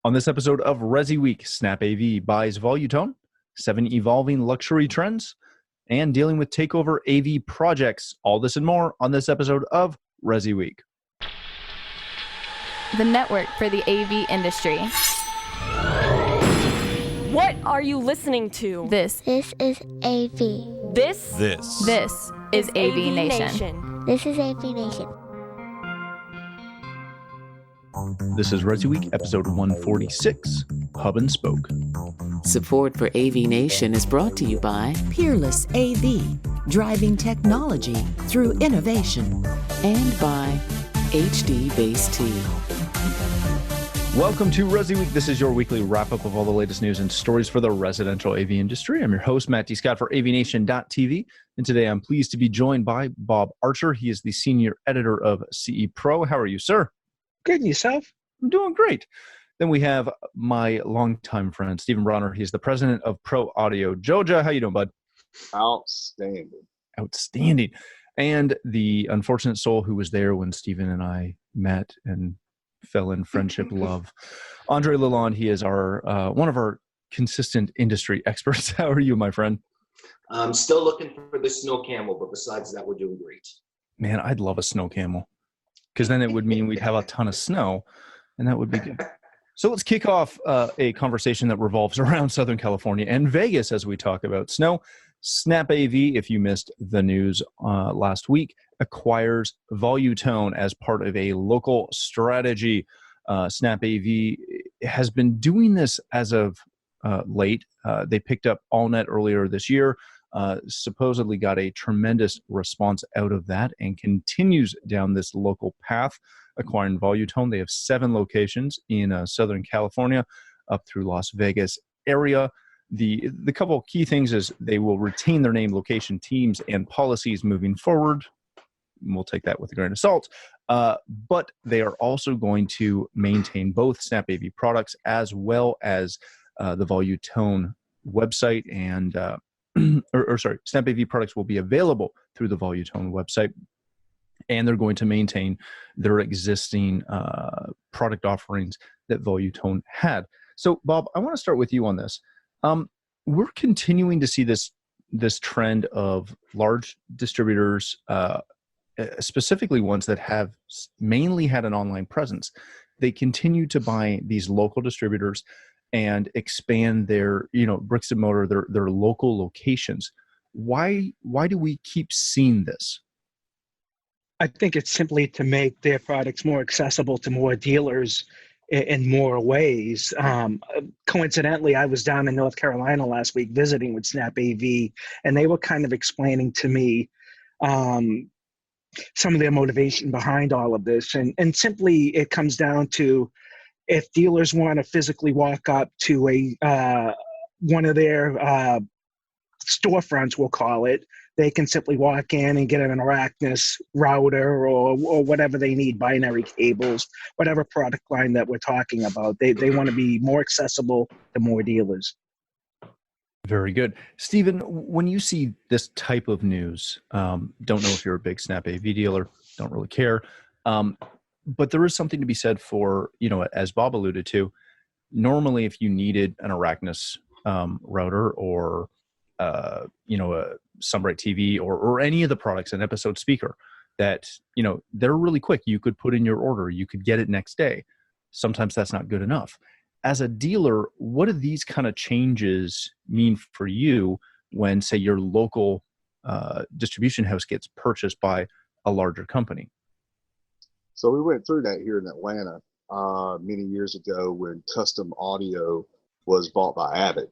On this episode of ResiWeek, SnapAV buys Volutone, 7 evolving luxury trends, and dealing with Takeover AV projects. All this and more on this episode of ResiWeek. The network for the AV industry. What are you listening to? This is AV. This is AVNation. This is AVNation. This is ResiWeek, episode 146, Hub and Spoke. Support for AVNation is brought to you by Peerless AV, driving technology through innovation. And by HD Base T. Welcome to ResiWeek. This is your weekly wrap-up of all the latest news and stories for the residential AV industry. I'm your host, Matt D. Scott for AVNation.tv, and today I'm pleased to be joined by Bob Archer. He is the senior editor of CE Pro. How are you, sir? Good, and yourself? I'm doing great. Then we have my longtime friend, Stephen Bronner. He's the president of Pro Audio Georgia. How you doing, bud? Outstanding. And the unfortunate soul who was there when Stephen and I met and fell in friendship love, Andre Lalonde. He is our one of our consistent industry experts. How are you, my friend? I'm still looking for the snow camel, but besides that, we're doing great. Man, I'd love a snow camel, because then it would mean we'd have a ton of snow, and that would be good. So let's kick off a conversation that revolves around Southern California and Vegas as we talk about snow. SnapAV, if you missed the news last week, acquires Volutone as part of a local strategy. SnapAV has been doing this as of late. They picked up AllNet earlier this year, supposedly got a tremendous response out of that, and continues down this local path, acquiring Volutone. They have 7 locations in Southern California up through Las Vegas area. The couple of key things is they will retain their name, location, teams, and policies moving forward. We'll take that with a grain of salt. But they are also going to maintain both SnapAV products as well as the Volutone website, and SnapAV products will be available through the Volutone website, and they're going to maintain their existing product offerings that Volutone had. So, Bob, I want to start with you on this. We're continuing to see this trend of large distributors, specifically ones that have mainly had an online presence. They continue to buy these local distributors and expand their, bricks and mortar, their local locations. Why do we keep seeing this? I think it's simply to make their products more accessible to more dealers in more ways. Coincidentally, I was down in North Carolina last week visiting with SnapAV, and they were kind of explaining to me some of their motivation behind all of this. And simply it comes down to, if dealers want to physically walk up to one of their storefronts, we'll call it, they can simply walk in and get an Arachnus router or whatever they need, binary cables, whatever product line that we're talking about. They want to be more accessible to more dealers. Very good. Stephen, when you see this type of news, don't know if you're a big SnapAV dealer, don't really care, but there is something to be said for, as Bob alluded to, normally if you needed an Arachnus router or a Sunbright TV or any of the products, an episode speaker, that, they're really quick. You could put in your order. You could get it next day. Sometimes that's not good enough. As a dealer, what do these kind of changes mean for you when, say, your local distribution house gets purchased by a larger company? So we went through that here in Atlanta many years ago when Custom Audio was bought by Avid,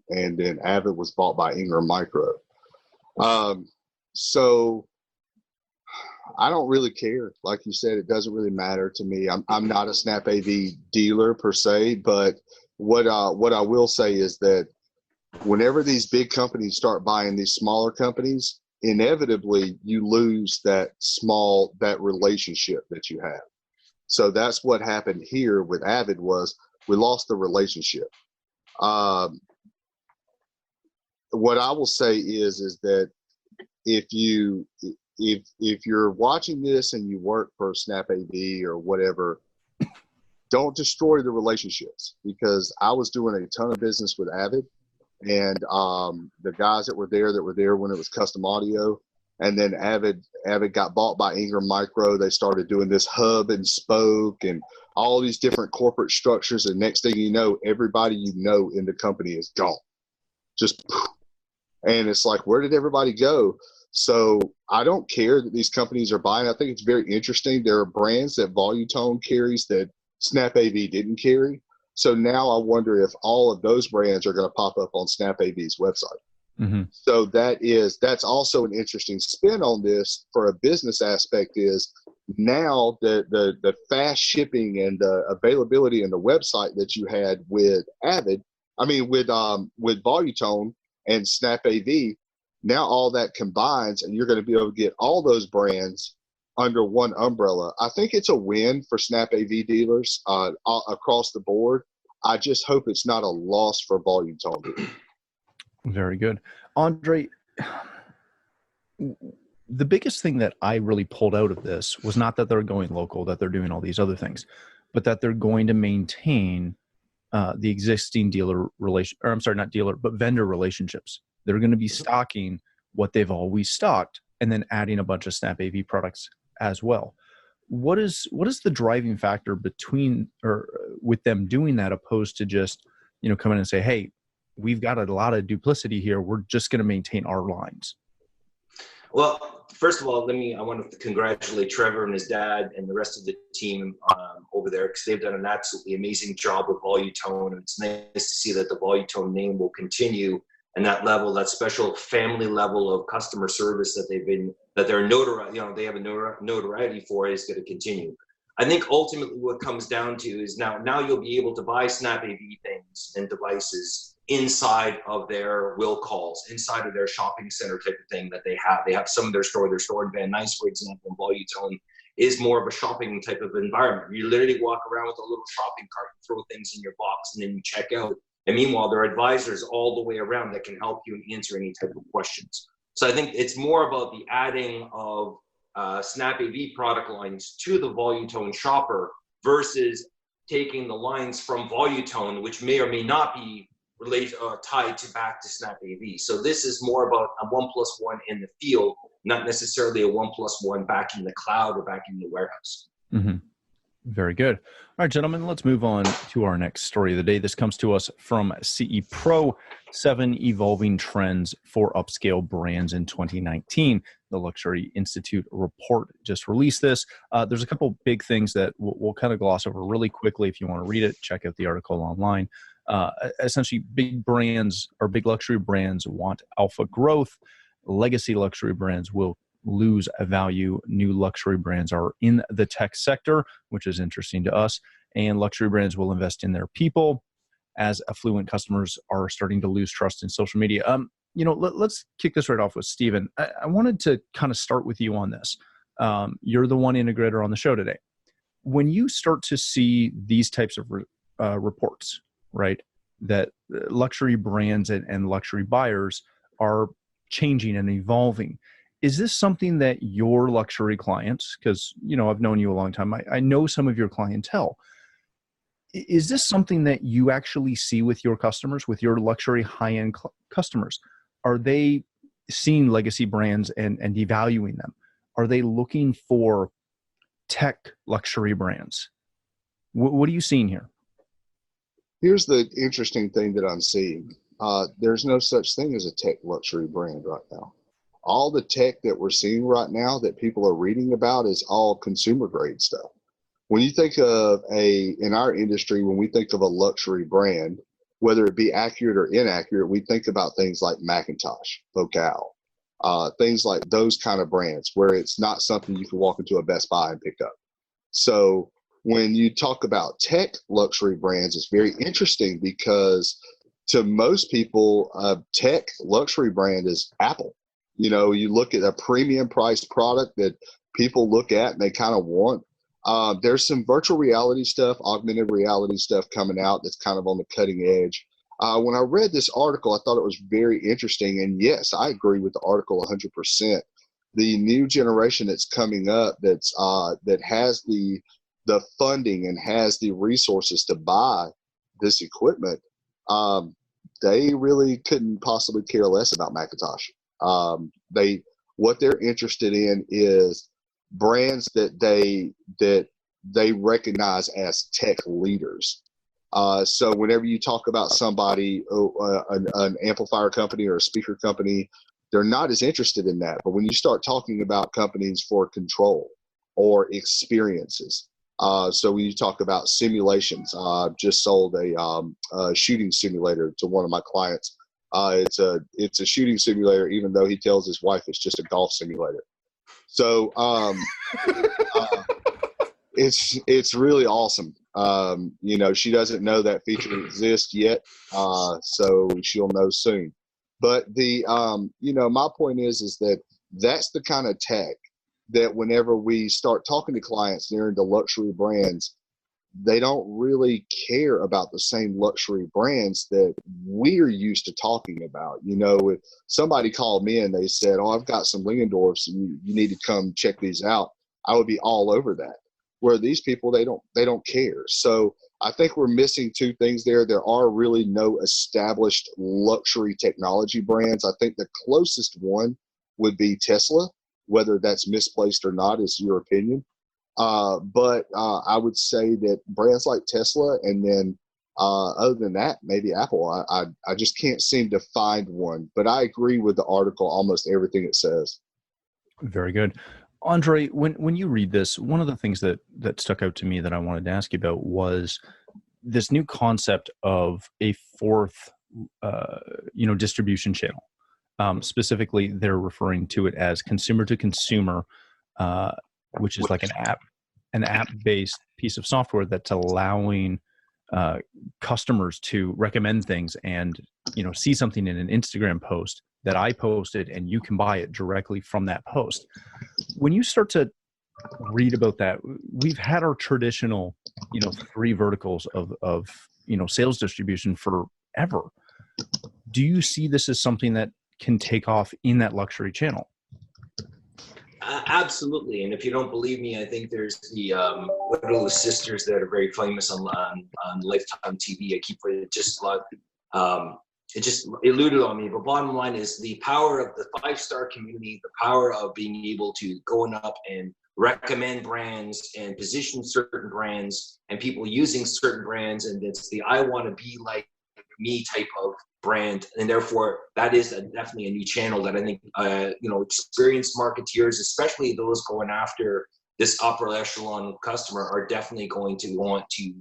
and then Avid was bought by Ingram Micro. So I don't really care. Like you said, it doesn't really matter to me. I'm not a SnapAV dealer per se, but what I will say is that whenever these big companies start buying these smaller companies, inevitably you lose that relationship that you have. So that's what happened here with Avid, was we lost the relationship. What I will say is that if you're watching this and you work for SnapAV or whatever, don't destroy the relationships, because I was doing a ton of business with Avid, and the guys that were there when it was custom audio, and then Avid got bought by Ingram Micro. They started doing this hub and spoke and all these different corporate structures, and next thing you know, everybody you know in the company is gone. Just, and it's like, where did everybody go? So I don't care that these companies are buying. I think it's very interesting. There are brands that Volutone carries that SnapAV didn't carry. So now I wonder if all of those brands are going to pop up on SnapAV's website. Mm-hmm. So that's also an interesting spin on this for a business aspect. Is now the fast shipping and the availability in the website that you had with with Volutone and SnapAV, now all that combines, and you're going to be able to get all those brands under one umbrella. I think it's a win for SnapAV dealers across the board. I just hope it's not a loss for Volutone. Very good. Andre, the biggest thing that I really pulled out of this was not that they're going local, that they're doing all these other things, but that they're going to maintain the existing vendor relationships. They're going to be stocking what they've always stocked and then adding a bunch of SnapAV products as well. What is the driving factor with them doing that, opposed to just, come in and say, hey, we've got a lot of duplicity here, we're just going to maintain our lines? Well, first of all, I want to congratulate Trevor and his dad and the rest of the team over there, because they've done an absolutely amazing job with Volutone. And it's nice to see that the Volutone name will continue, and that level, that special family level of customer service that they're they have a notoriety for, is going to continue. I think ultimately what comes down to is now you'll be able to buy SnapAV things and devices inside of their will calls, inside of their shopping center type of thing that they have. They have some of their store in Van Nuys, for example, and Volutone is more of a shopping type of environment. You literally walk around with a little shopping cart, throw things in your box, and then you check out. And meanwhile, there are advisors all the way around that can help you and answer any type of questions. So I think it's more about the adding of SnapAV product lines to the Volutone shopper versus taking the lines from Volutone, which may or may not be tied back to SnapAV. So this is more about a 1+1 in the field, not necessarily a 1+1 back in the cloud or back in the warehouse. Mm-hmm. Very good. All right, gentlemen, let's move on to our next story of the day. This comes to us from CE Pro, 7 Evolving Trends for Upscale Brands in 2019. The Luxury Institute report just released this. There's a couple big things that we'll kind of gloss over really quickly. If you want to read it, check out the article online. Essentially, big brands or big luxury brands want alpha growth. Legacy luxury brands will lose a value. New luxury brands are in the tech sector, which is interesting to us. And luxury brands will invest in their people as affluent customers are starting to lose trust in social media. Let's kick this right off with Steven. I wanted to kind of start with you on this. You're the one integrator on the show today. When you start to see these types of reports, right, that luxury brands and luxury buyers are changing and evolving, is this something that your luxury clients, because, I've known you a long time, I know some of your clientele, is this something that you actually see with your customers, with your luxury high-end customers? Are they seeing legacy brands and devaluing them? Are they looking for tech luxury brands? What are you seeing here? Here's the interesting thing that I'm seeing. There's no such thing as a tech luxury brand right now. All the tech that we're seeing right now that people are reading about is all consumer grade stuff. When you think of in our industry, when we think of a luxury brand, whether it be accurate or inaccurate, we think about things like Macintosh, Vocal, things like those kind of brands where it's not something you can walk into a Best Buy and pick up. So when you talk about tech luxury brands, it's very interesting because to most people, a tech luxury brand is Apple. You look at a premium priced product that people look at and they kind of want. There's some virtual reality stuff, augmented reality stuff coming out that's kind of on the cutting edge. When I read this article, I thought it was very interesting. And yes, I agree with the article 100%. The new generation that's coming up that has the the funding and has the resources to buy this equipment, they really couldn't possibly care less about Macintosh. What they're interested in is brands that they recognize as tech leaders. So whenever you talk about somebody, an amplifier company or a speaker company, they're not as interested in that. But when you start talking about companies for control or experiences, so when you talk about simulations, just sold a shooting simulator to one of my clients. It's a shooting simulator, even though he tells his wife it's just a golf simulator. So it's really awesome. She doesn't know that feature exists yet, so she'll know soon. But my point is that that's the kind of tech that whenever we start talking to clients, they're into luxury brands, they don't really care about the same luxury brands that we're used to talking about. If somebody called me and they said, "Oh, I've got some Lingendorfs and you need to come check these out," I would be all over that. Where these people, they don't care. So I think we're missing two things there. There are really no established luxury technology brands. I think the closest one would be Tesla. Whether that's misplaced or not is your opinion. But I would say that brands like Tesla, and then other than that, maybe Apple. I just can't seem to find one. But I agree with the article, almost everything it says. Very good. Andre, when you read this, one of the things that stuck out to me that I wanted to ask you about was this new concept of a fourth, distribution channel. Specifically, they're referring to it as consumer to consumer, which is like an app-based piece of software that's allowing customers to recommend things and, see something in an Instagram post that I posted and you can buy it directly from that post. When you start to read about that, we've had our traditional, 3 verticals of sales distribution forever. Do you see this as something that can take off in that luxury channel? Absolutely. And if you don't believe me, I think there's the little sisters that are very famous on Lifetime TV. I keep it just it just eluded on me. But bottom line is the power of the 5-star community, the power of being able to go up and recommend brands and position certain brands and people using certain brands. And it's the I want to be like me type of brand, and therefore that is definitely a new channel that I think experienced marketeers, especially those going after this upper echelon customer, are definitely going to want to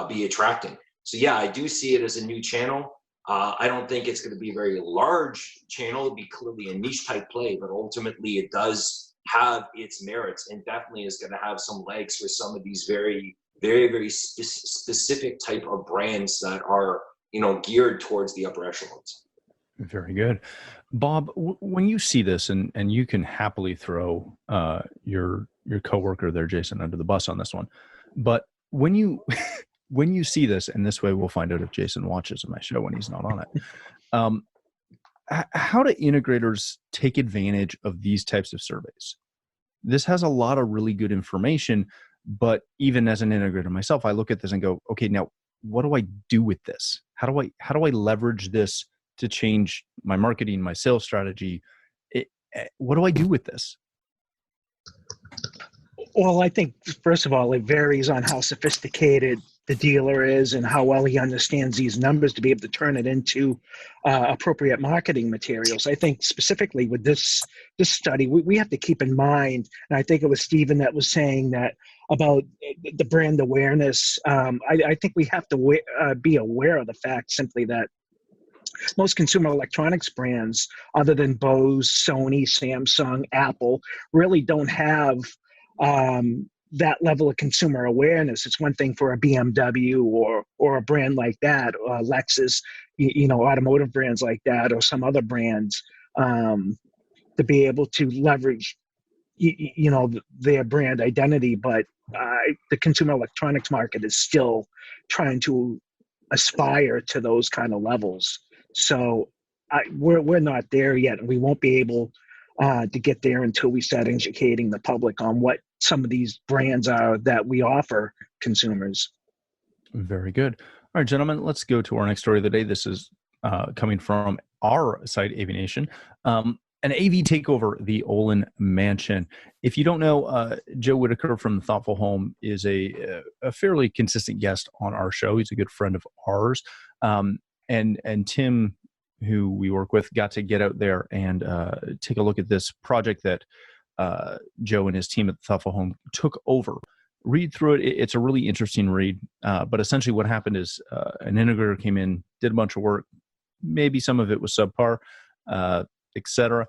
be attracting. So yeah, I do see it as a new channel. I don't think it's going to be a very large channel. It'll be clearly a niche type play, but ultimately it does have its merits and definitely is going to have some legs for some of these very, very, very specific type of brands that are geared towards the upper echelons. Very good. Bob, when you see this, and you can happily throw your coworker there, Jason, under the bus on this one, but when you when you see this, and this way we'll find out if Jason watches my show when he's not on it, how do integrators take advantage of these types of surveys? This has a lot of really good information, but even as an integrator myself, I look at this and go, okay, now what do I do with this? How do I leverage this to change my marketing, my sales strategy? What do I do with this? Well, I think, first of all, it varies on how sophisticated the dealer is and how well he understands these numbers to be able to turn it into appropriate marketing materials. I think specifically with this study, we have to keep in mind, and I think it was Stephen that was saying that about the brand awareness. I think we have to be aware of the fact simply that most consumer electronics brands, other than Bose, Sony, Samsung, Apple, really don't have that level of consumer awareness. It's one thing for a BMW or a brand like that, or Lexus, automotive brands like that, or some other brands, to be able to leverage, their brand identity. But the consumer electronics market is still trying to aspire to those kind of levels. So we're not there yet, and we won't be able to get there until we start educating the public on what some of these brands are that we offer consumers. Very good. All right, gentlemen, let's go to our next story of the day. This is coming from our site, AVNation. An AV takeover, the Olin Mansion. If you don't know, Joe Whitaker from Thoughtful Home is a fairly consistent guest on our show. He's a good friend of ours. And Tim, who we work with, got to get out there and take a look at this project that Joe and his team at Thoughtful Home took over. Read through it. It's a really interesting read. But essentially what happened is an integrator came in, did a bunch of work. Maybe some of it was subpar, etc.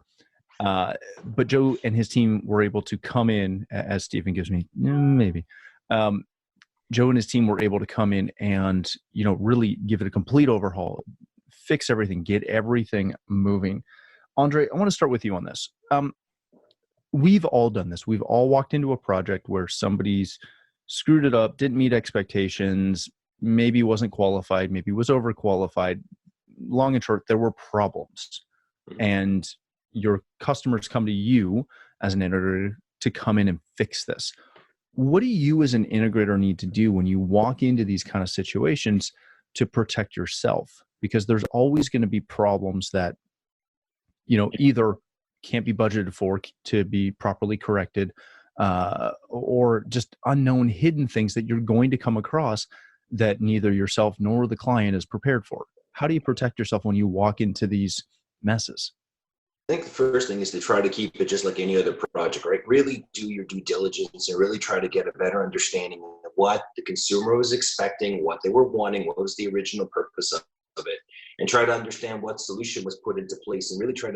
But Joe and his team were able to come in, as Stephen gives me, maybe. Joe and his team were able to come in and, really give it a complete overhaul, fix everything, get everything moving. Andre, I want to start with you on this. We've all done this. We've all walked into a project where somebody's screwed it up, didn't meet expectations, maybe wasn't qualified, maybe was overqualified. Long and short, there were problems. And your customers come to you as an integrator to come in and fix this. What do you as an integrator need to do when you walk into these kind of situations to protect yourself? Because there's always going to be problems that, either can't be budgeted for to be properly corrected, or just unknown hidden things that you're going to come across that neither yourself nor the client is prepared for. How do you protect yourself when you walk into these messes? I think the first thing is to try to keep it just like any other project, right? Really do your due diligence and really try to get a better understanding of what the consumer was expecting, what they were wanting, what was the original purpose of it, and try to understand what solution was put into place, and really try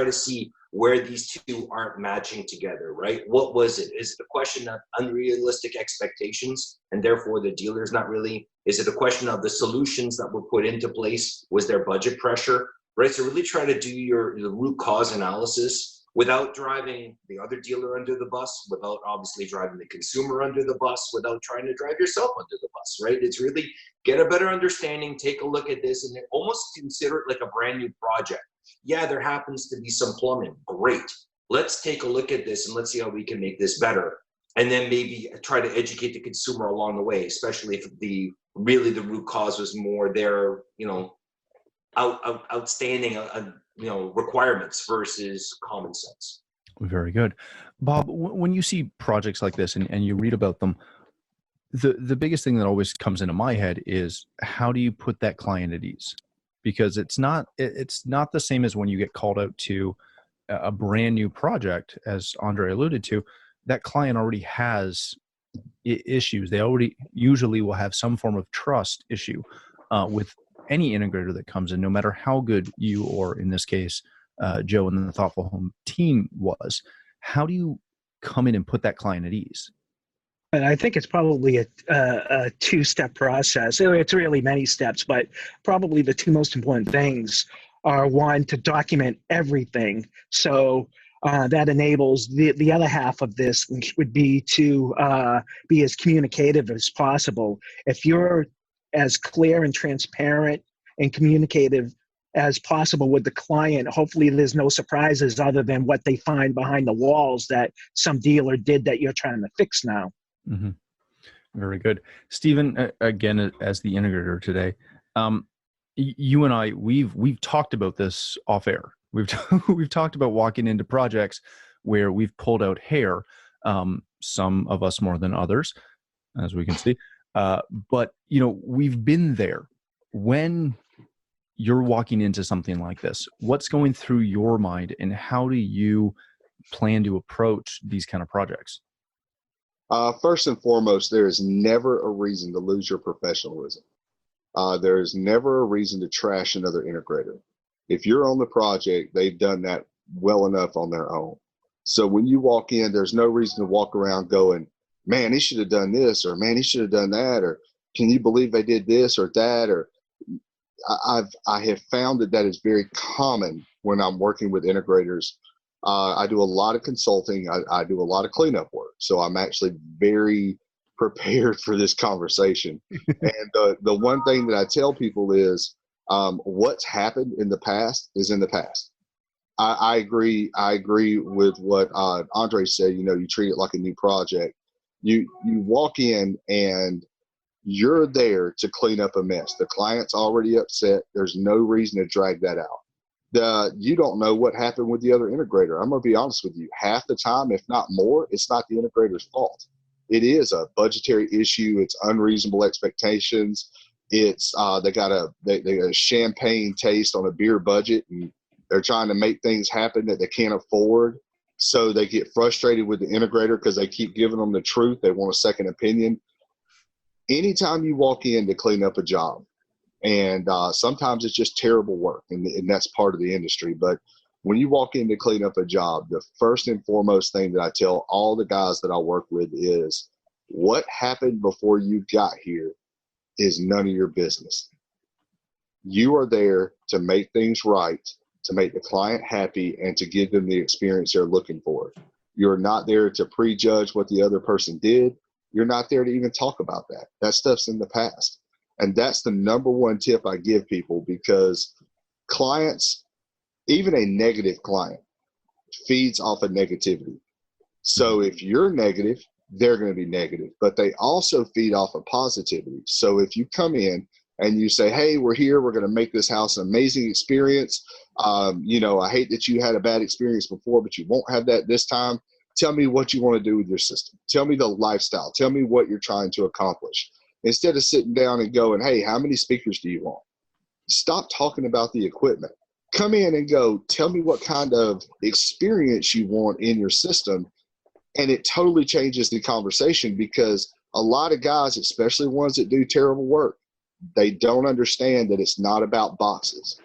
to see where these two aren't matching together, right? What was it? Is it a question of unrealistic expectations and therefore the dealer's not really? Is it a question of the solutions that were put into place? Was there budget pressure? Right, so really try to do the root cause analysis without driving the other dealer under the bus, without obviously driving the consumer under the bus, without trying to drive yourself under the bus, right? It's really get a better understanding, take a look at this, and then almost consider it like a brand new project. Yeah, there happens to be some plumbing. Great. Let's take a look at this and let's see how we can make this better. And then maybe try to educate the consumer along the way, especially if the root cause was more their, outstanding requirements versus common sense. Very good. Bob, when you see projects like this and you read about them, the biggest thing that always comes into my head is how do you put that client at ease? Because it's not the same as when you get called out to a brand new project, as Andre alluded to. That client already has issues. They already usually will have some form of trust issue with any integrator that comes in, no matter how good you, or in this case, Joe and the Thoughtful Home team was. How do you come in and put that client at ease? And I think it's probably a two-step process. It's really many steps, but probably the two most important things are, one, to document everything. So that enables the other half of this, which would be to be as communicative as possible. If you're as clear and transparent and communicative as possible with the client, hopefully there's no surprises other than what they find behind the walls that some dealer did that you're trying to fix now. Mm-hmm. Very good. Stephen, again, as the integrator today, you and I, we've talked about this off air. We've talked about walking into projects where we've pulled out hair, some of us more than others, as we can see. But, we've been there. When you're walking into something like this, what's going through your mind and how do you plan to approach these kind of projects? First and foremost, there is never a reason to lose your professionalism. There is never a reason to trash another integrator. If you're on the project, they've done that well enough on their own. So when you walk in, there's no reason to walk around going, man, he should have done this, or man, he should have done that, or can you believe they did this or that? Or I have found that is very common when I'm working with integrators. I do a lot of consulting. I do a lot of cleanup work. So I'm actually very prepared for this conversation. And the one thing that I tell people is what's happened in the past is in the past. I agree. I agree with what Andre said. You treat it like a new project. You walk in and you're there to clean up a mess. The client's already upset. There's no reason to drag that out. You don't know what happened with the other integrator. I'm going to be honest with you. Half the time, if not more, it's not the integrator's fault. It is a budgetary issue. It's unreasonable expectations. It's they got a champagne taste on a beer budget, and they're trying to make things happen that they can't afford. So they get frustrated with the integrator because they keep giving them the truth. They want a second opinion. Anytime you walk in to clean up a job, and sometimes it's just terrible work, and that's part of the industry. But when you walk in to clean up a job, the first and foremost thing that I tell all the guys that I work with is what happened before you got here is none of your business. You are there to make things right, to make the client happy, and to give them the experience they're looking for. You're not there to prejudge what the other person did. You're not there to even talk about that. That stuff's in the past. And that's the number one tip I give people, because clients, even a negative client, feeds off of negativity. So if you're negative, they're going to be negative, but they also feed off of positivity. So if you come in and you say, hey, we're here, we're going to make this house an amazing experience. I hate that you had a bad experience before, but you won't have that this time. Tell me what you want to do with your system. Tell me the lifestyle. Tell me what you're trying to accomplish. Instead of sitting down and going, hey, how many speakers do you want? Stop talking about the equipment. Come in and go, tell me what kind of experience you want in your system. And it totally changes the conversation, because a lot of guys, especially ones that do terrible work, they don't understand that it's not about boxes.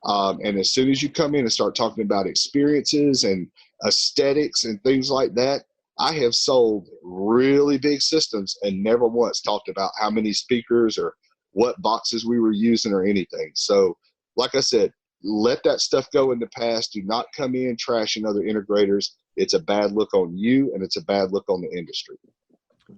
And as soon as you come in and start talking about experiences and aesthetics and things like that, I have sold really big systems and never once talked about how many speakers or what boxes we were using or anything. So like I said, let that stuff go in the past. Do not come in trashing other integrators. It's a bad look on you, and it's a bad look on the industry.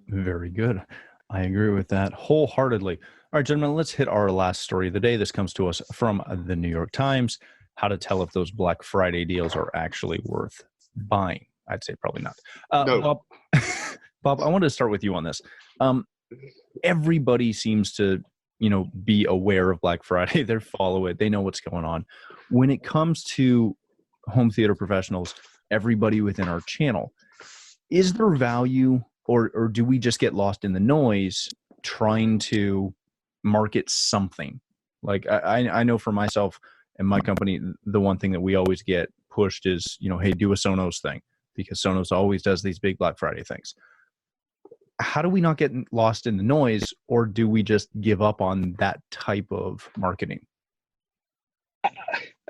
Very good. I agree with that wholeheartedly. All right, gentlemen, let's hit our last story of the day. This comes to us from the New York Times. How to tell if those Black Friday deals are actually worth buying. I'd say probably not. No. Bob, I wanted to start with you on this. Everybody seems to, be aware of Black Friday. They follow it. They know what's going on. When it comes to home theater professionals, everybody within our channel, is there value, or do we just get lost in the noise trying to market something? Like I know for myself and my company, the one thing that we always get pushed is, hey, do a Sonos thing, because Sonos always does these big Black Friday things. How do we not get lost in the noise, or do we just give up on that type of marketing?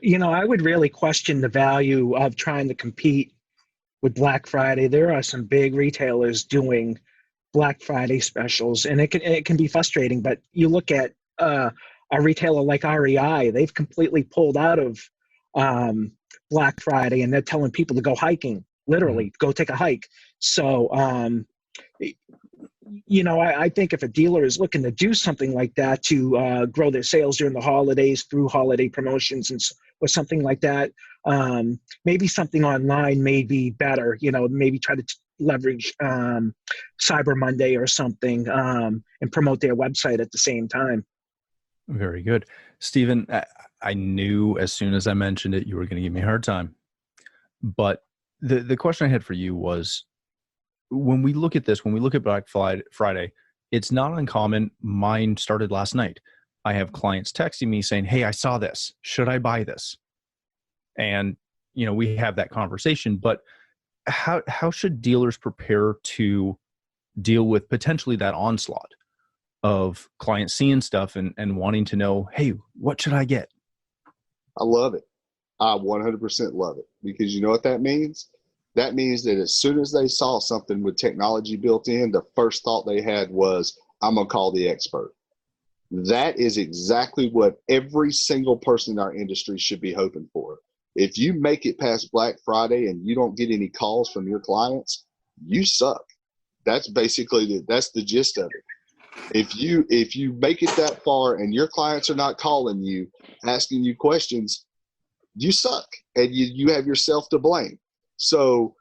I would really question the value of trying to compete with Black Friday. There are some big retailers doing Black Friday specials, and it can be frustrating. But you look at a retailer like REI; they've completely pulled out of Black Friday, and they're telling people to go hiking. Literally, go take a hike. So, I think if a dealer is looking to do something like that to grow their sales during the holidays through holiday promotions or something like that, maybe something online may be better. Maybe try to leverage Cyber Monday or something and promote their website at the same time. Very good. Stephen, I knew as soon as I mentioned it, you were going to give me a hard time. But the question I had for you was, when we look at this, when we look at Black Friday, it's not uncommon. Mine started last night. I have clients texting me saying, hey, I saw this. Should I buy this? And, we have that conversation. But how should dealers prepare to deal with potentially that onslaught of clients seeing stuff and wanting to know, hey, what should I get? I love it. I 100% love it, because you know what that means? That means that as soon as they saw something with technology built in, the first thought they had was, I'm going to call the expert. That is exactly what every single person in our industry should be hoping for. If you make it past Black Friday and you don't get any calls from your clients, you suck. That's basically that's the gist of it. If you make it that far and your clients are not calling you, asking you questions, you suck and you have yourself to blame. So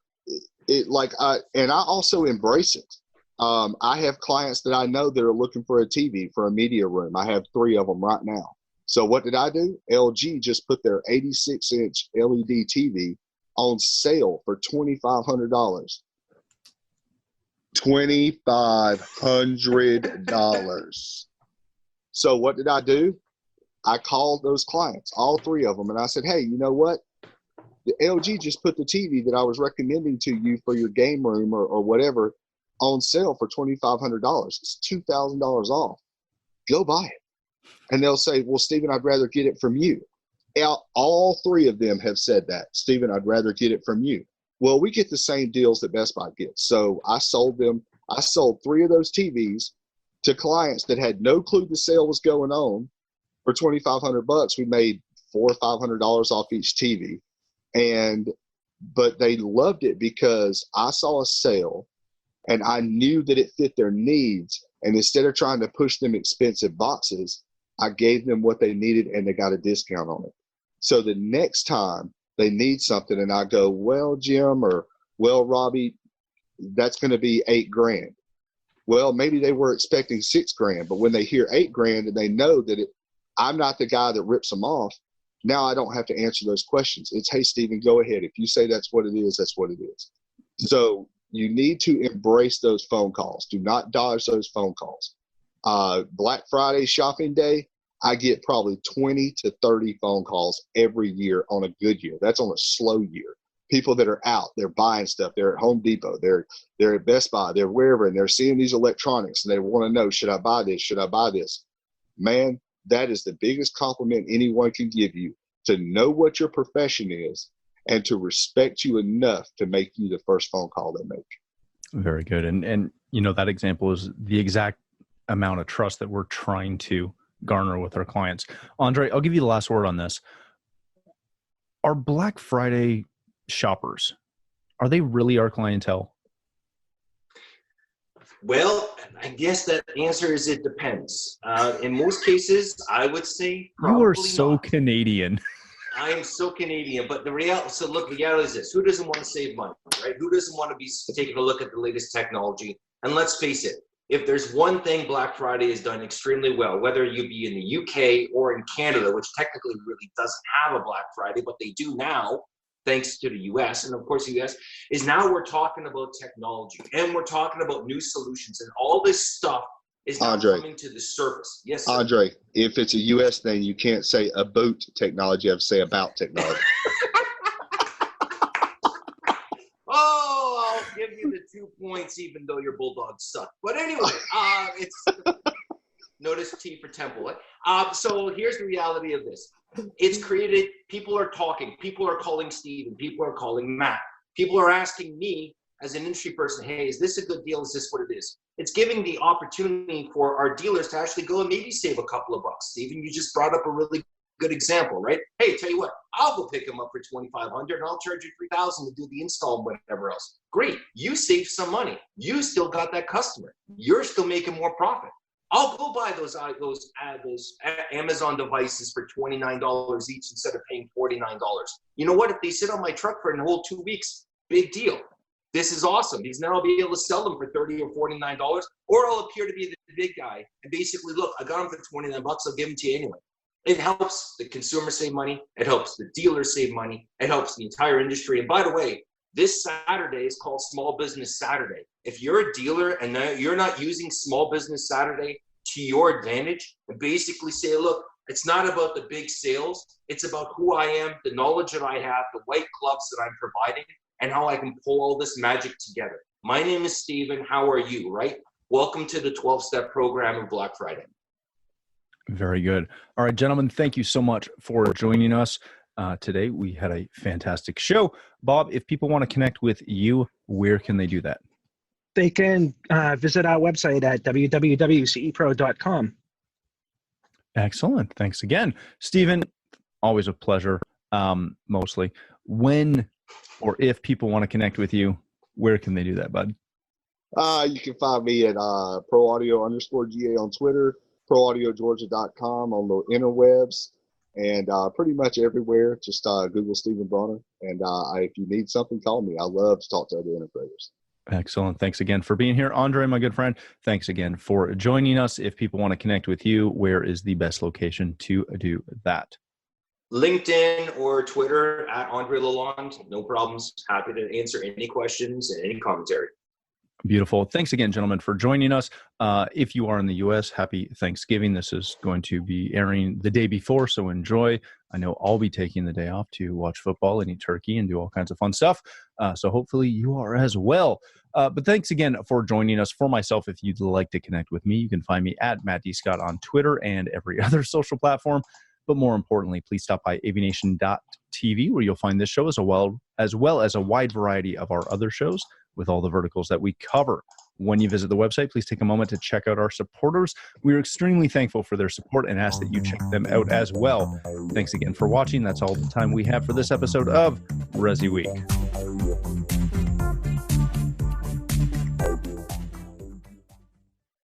I also embrace it. I have clients that I know that are looking for a TV for a media room. I have 3 of them right now. So what did I do? LG just put their 86-inch LED TV on sale for $2,500. $2,500. So what did I do? I called those clients, all 3 of them, and I said, hey, you know what? The LG just put the TV that I was recommending to you for your game room or whatever on sale for $2,500. It's $2,000 off. Go buy it. And they'll say, well, Stephen, I'd rather get it from you. All 3 of them have said that. Stephen, I'd rather get it from you. Well, we get the same deals that Best Buy gets. So I sold 3 of those TVs to clients that had no clue the sale was going on for $2,500. We made $400 or $500 off each TV. But they loved it because I saw a sale and I knew that it fit their needs. And instead of trying to push them expensive boxes, I gave them what they needed and they got a discount on it. So the next time they need something and I go, well, Jim, or well, Robbie, that's going to be $8,000. Well, maybe they were expecting $6,000, but when they hear $8,000 and they know that I'm not the guy that rips them off, now I don't have to answer those questions. It's, hey, Stephen, go ahead. If you say that's what it is, that's what it is. So you need to embrace those phone calls. Do not dodge those phone calls. Black Friday shopping day, I get probably 20 to 30 phone calls every year on a good year. That's on a slow year. People that are out, they're buying stuff. They're at Home Depot. They're at Best Buy. They're wherever, and they're seeing these electronics, and they want to know, should I buy this? Should I buy this? Man, that is the biggest compliment anyone can give you, to know what your profession is and to respect you enough to make you the first phone call they make. Very good. And you know, that example is the exact amount of trust that we're trying to garner with our clients. Andre, I'll give you the last word on this. Are Black Friday shoppers, are they really our clientele? Well, I guess that answer is it depends. In most cases, I would say probably you are so not. Canadian. I am so Canadian, but the reality is this: who doesn't want to save money, right? Who doesn't want to be taking a look at the latest technology? And let's face it, if there's one thing Black Friday has done extremely well, whether you be in the UK or in Canada, which technically really doesn't have a Black Friday, but they do now, thanks to the US, and of course the US, is now we're talking about technology and we're talking about new solutions, and all this stuff is now coming to the surface. Yes, sir. Andre, if it's a US thing, you can't say about technology, you have to say about technology. Oh, I'll give you the 2 points even though your Bulldogs suck. But anyway, it's notice T for Temple. So here's the reality of this. It's created, people are talking, people are calling Steve, and people are calling Matt. People are asking me as an industry person, hey, is this a good deal? Is this what it is? It's giving the opportunity for our dealers to actually go and maybe save a couple of bucks. Stephen, you just brought up a really good example, right? Hey, tell you what, I'll go pick them up for $2,500 and I'll charge you $3,000 to do the install and whatever else. Great, you saved some money. You still got that customer. You're still making more profit. I'll go buy those Amazon devices for $29 each instead of paying $49. You know what? If they sit on my truck for a whole 2 weeks, big deal. This is awesome because now I'll be able to sell them for $30 or $49, or I'll appear to be the big guy and basically, look, I got them for $29. I'll give them to you anyway. It helps the consumer save money. It helps the dealers save money. It helps the entire industry. And by the way, this Saturday is called Small Business Saturday. If you're a dealer and you're not using Small Business Saturday to your advantage and basically say, look, it's not about the big sales. It's about who I am, the knowledge that I have, the white gloves that I'm providing, and how I can pull all this magic together. My name is Stephen. How are you, right? Welcome to the 12-step program of Black Friday. Very good. All right, gentlemen, thank you so much for joining us today. We had a fantastic show. Bob, if people want to connect with you, where can they do that? They can visit our website at www.cepro.com. Excellent. Thanks again. Stephen, always a pleasure, mostly. When or if people want to connect with you, where can they do that, bud? You can find me at ProAudio_GA on Twitter, ProAudioGeorgia.com on the interwebs. and pretty much everywhere. Just Google Stephen Bronner, and if you need something, call me. I love to talk to other integrators. Excellent. Thanks again for being here. Andre, my good friend, thanks again for joining us. If people want to connect with you, where is the best location to do that? LinkedIn or Twitter at Andre Lalonde. No problems. Happy to answer any questions and any commentary. Beautiful. Thanks again, gentlemen, for joining us. If you are in the U.S., happy Thanksgiving. This is going to be airing the day before, so enjoy. I know I'll be taking the day off to watch football and eat turkey and do all kinds of fun stuff. So hopefully you are as well. But thanks again for joining us. For myself, if you'd like to connect with me, you can find me at Matt D. Scott on Twitter and every other social platform. But more importantly, please stop by AVNation.tv, where you'll find this show as well as a wide variety of our other shows with all the verticals that we cover. When you visit the website, please take a moment to check out our supporters. We are extremely thankful for their support and ask that you check them out as well. Thanks again for watching. That's all the time we have for this episode of ResiWeek.